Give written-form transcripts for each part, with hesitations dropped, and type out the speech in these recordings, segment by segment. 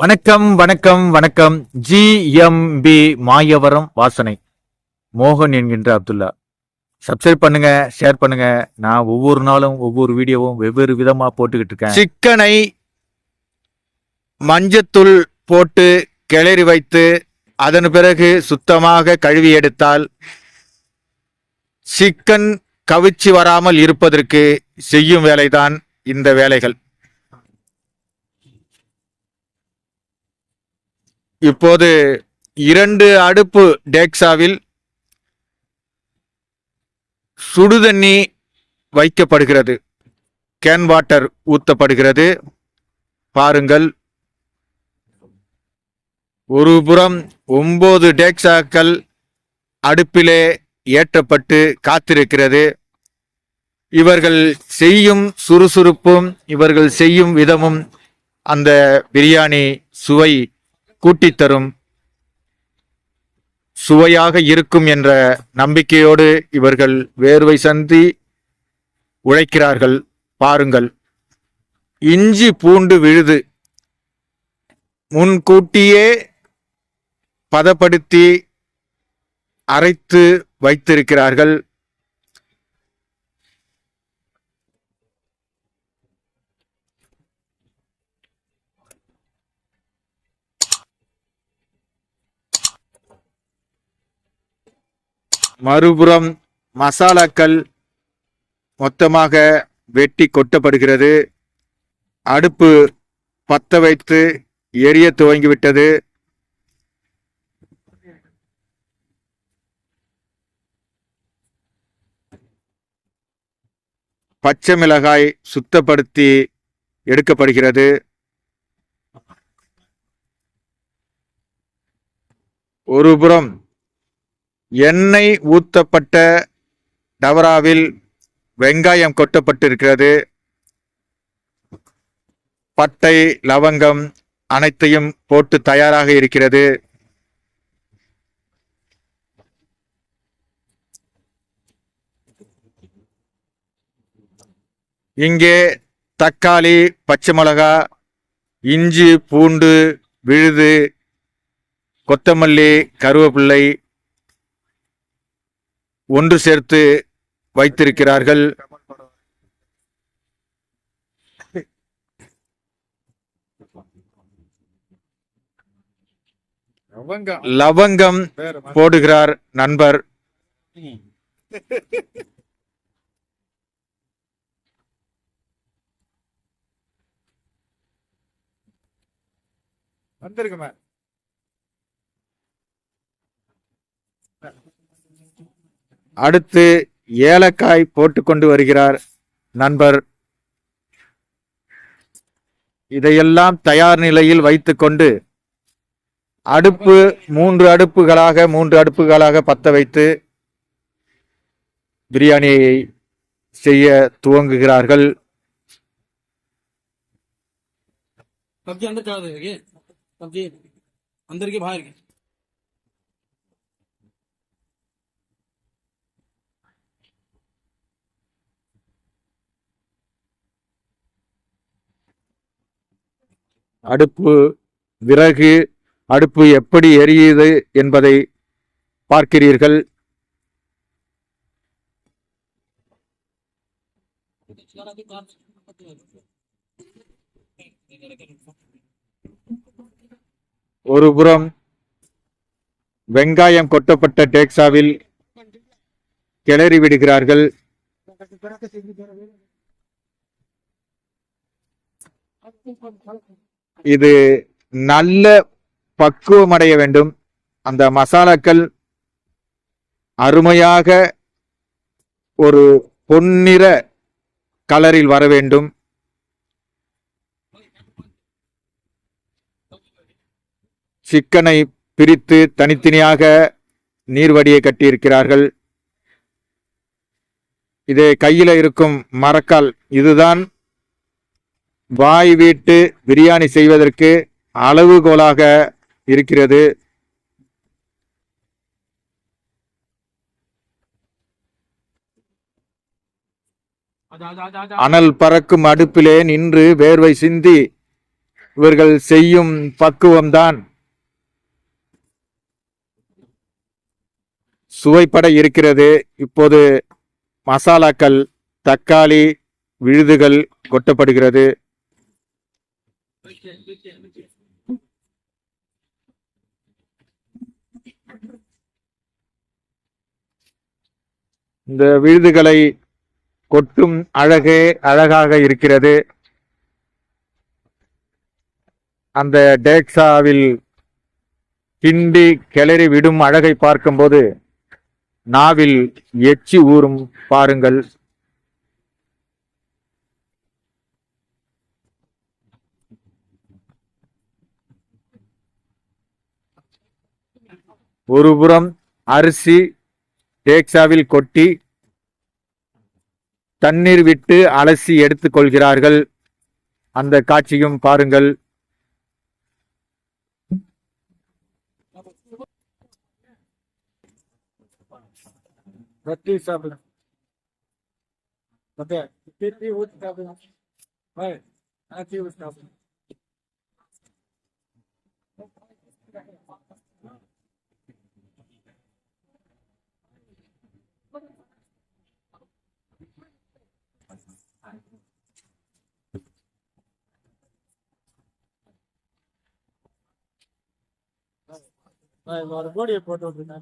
வணக்கம் வணக்கம் வணக்கம். ஜிஎம்பி மாயவரம் வாசனை மோகன் என்கின்ற அப்துல்லா. சப்ஸ்கிரைப் பண்ணுங்க, ஷேர் பண்ணுங்க. நான் ஒவ்வொரு நாளும் ஒவ்வொரு வீடியோவும் வெவ்வேறு விதமா போட்டுக்கிட்டு இருக்கேன். சிக்கனை மஞ்சத்தூள் போட்டு கிளறி வைத்து அதன் பிறகு சுத்தமாக கழுவி எடுத்தால் சிக்கன் கவிச்சி வராமல் இருப்பதற்கு செய்யும் வேலைதான் இந்த வேலைகள். இப்போது 2 அடுப்பு டேக்ஸாவில் சுடுதண்ணி வைக்கப்படுகிறது. கேன் வாட்டர் ஊத்தப்படுகிறது. பாருங்கள், ஒரு புறம் 9 டேக்ஸாக்கள் அடுப்பிலே ஏற்றப்பட்டு காத்திருக்கிறது. இவர்கள் செய்யும் சுறுசுறுப்பும் இவர்கள் செய்யும் விதமும் அந்த பிரியாணி சுவை கூட்டித்தரும், சுவையாக இருக்கும் என்ற நம்பிக்கையோடு இவர்கள் வேர்வை சந்தி உழைக்கிறார்கள். பாருங்கள், இஞ்சி பூண்டு விழுது முன்கூட்டியே பதப்படுத்தி அரைத்து வைத்திருக்கிறார்கள். மறுபுறம் மசாலாக்கள் மொத்தமாக வெட்டி கொட்டப்படுகிறது. அடுப்பு பத்த வைத்து எரிய துவங்கிவிட்டது. பச்சை மிளகாய் சுத்தப்படுத்தி எடுக்கப்படுகிறது. ஒருபுறம் எண்ணெய் ஊத்தப்பட்ட டவராவில் வெங்காயம் கொட்டப்பட்டிருக்கிறது. பட்டை, லவங்கம் அனைத்தையும் போட்டு தயாராக இருக்கிறது. இங்கே தக்காளி, பச்சை மிளகா, இஞ்சி பூண்டு விழுது, கொத்தமல்லி, கருவேப்பிள்ளை ஒன்று சேர்த்து வைத்திருக்கிறார்கள். லவங்கம் போடுகிறார் நண்பர். வந்திருக்குமே. அடுத்து ஏலக்காய் போட்டுக்கொண்டு வருகிறார் நண்பர். இதையெல்லாம் தயார் நிலையில் வைத்துக்கொண்டு அடுப்பு 3 அடுப்புகளாக பத்த வைத்து பிரியாணியை செய்ய துவங்குகிறார்கள். அடுப்பு விறகு அடுப்பு எப்படி எரியுது என்பதை பார்க்கிறீர்கள். ஒரு புறம் வெங்காயம் கொட்டப்பட்ட டேக்ஸாவில் கிளறி விடுகிறார்கள். இது நல்ல பக்குவம் அடைய வேண்டும். அந்த மசாலாக்கள் அருமையாக ஒரு பொன்னிற கலரில் வர வேண்டும். சிக்கனை பிரித்து தனித்தனியாக நீர்வடியை கட்டியிருக்கிறார்கள். இது கையில இருக்கும் மரக்கால், இதுதான் பாய் வீட்டு பிரியாணி செய்வதற்கு அளவுகோலாக இருக்கிறது. அனல் பறக்கும் அடுப்பிலே நின்று வேர்வை சிந்தி இவர்கள் செய்யும் பக்குவம்தான் சுவைப்பட இருக்கிறது. இப்போது மசாலாக்கள், தக்காளி விழுதுகள் கொட்டப்படுகிறது. இந்த விழுதுகளை கொட்டும் அழகாக இருக்கிறது. அந்த டேக்ஸாவில் கிண்டி கிளறி விடும் அழகை பார்க்கும்போது நாவில் எச்சி ஊறும் பாருங்கள். ஒருபுறம் அரிசி டேக்ஸாவில் கொட்டி தண்ணீர் விட்டு அலசி எடுத்துக் கொள்கிறார்கள். அந்த காட்சியும் பாருங்கள். கோடியை போட்டு விட்டுருங்க.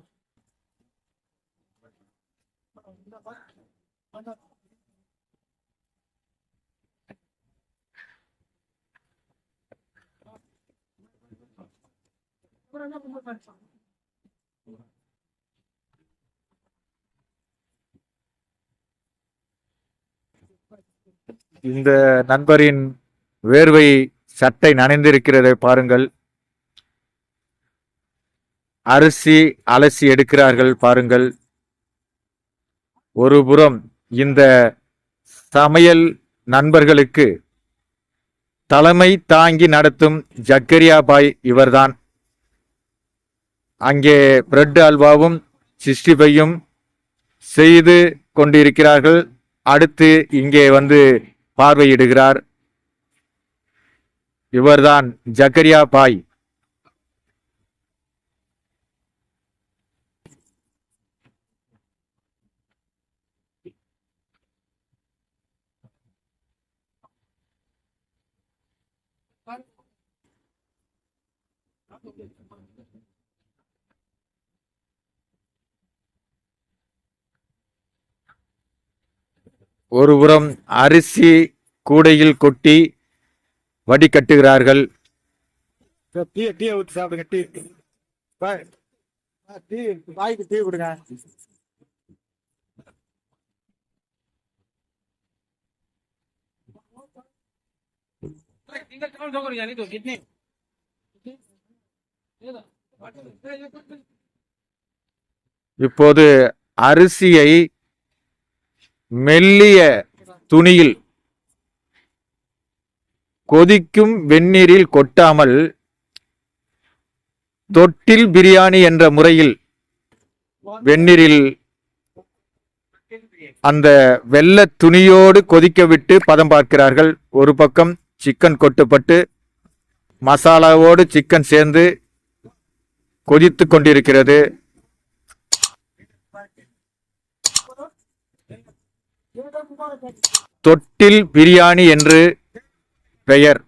இந்த நண்பரின் வேர்வை சட்டை நனைந்திருக்கிறதை பாருங்கள். அரிசி அலசி எடுக்கிறார்கள் பாருங்கள். ஒருபுறம் இந்த சமையல் நண்பர்களுக்கு தலைமை தாங்கி நடத்தும் ஜக்கரியா பாய் இவர்தான். அங்கே பிரெட் அல்வாவும் 65யும் செய்து கொண்டிருக்கிறார்கள். அடுத்து இங்கே வந்து பார்வையிடுகிறார். இவர்தான் ஜக்கரியா பாய். ஒருபுறம் அரிசி கூடையில் கொட்டி வடிகட்டுகிறார்கள். இப்போது அரிசியை மெல்லிய துணியில் கொதிக்கும் வெந்நீரில் கொட்டாமல் தொட்டில் பிரியாணி என்ற முறையில் வெந்நீரில் அந்த வெள்ளை துணியோடு கொதிக்க விட்டு பதம் பார்க்கிறார்கள். ஒரு பக்கம் சிக்கன் கொட்டப்பட்டு மசாலாவோடு சிக்கன் சேர்ந்து கொதித்து கொண்டிருக்கிறது. தொட்டில் பிரியாணி என்று பெயர்.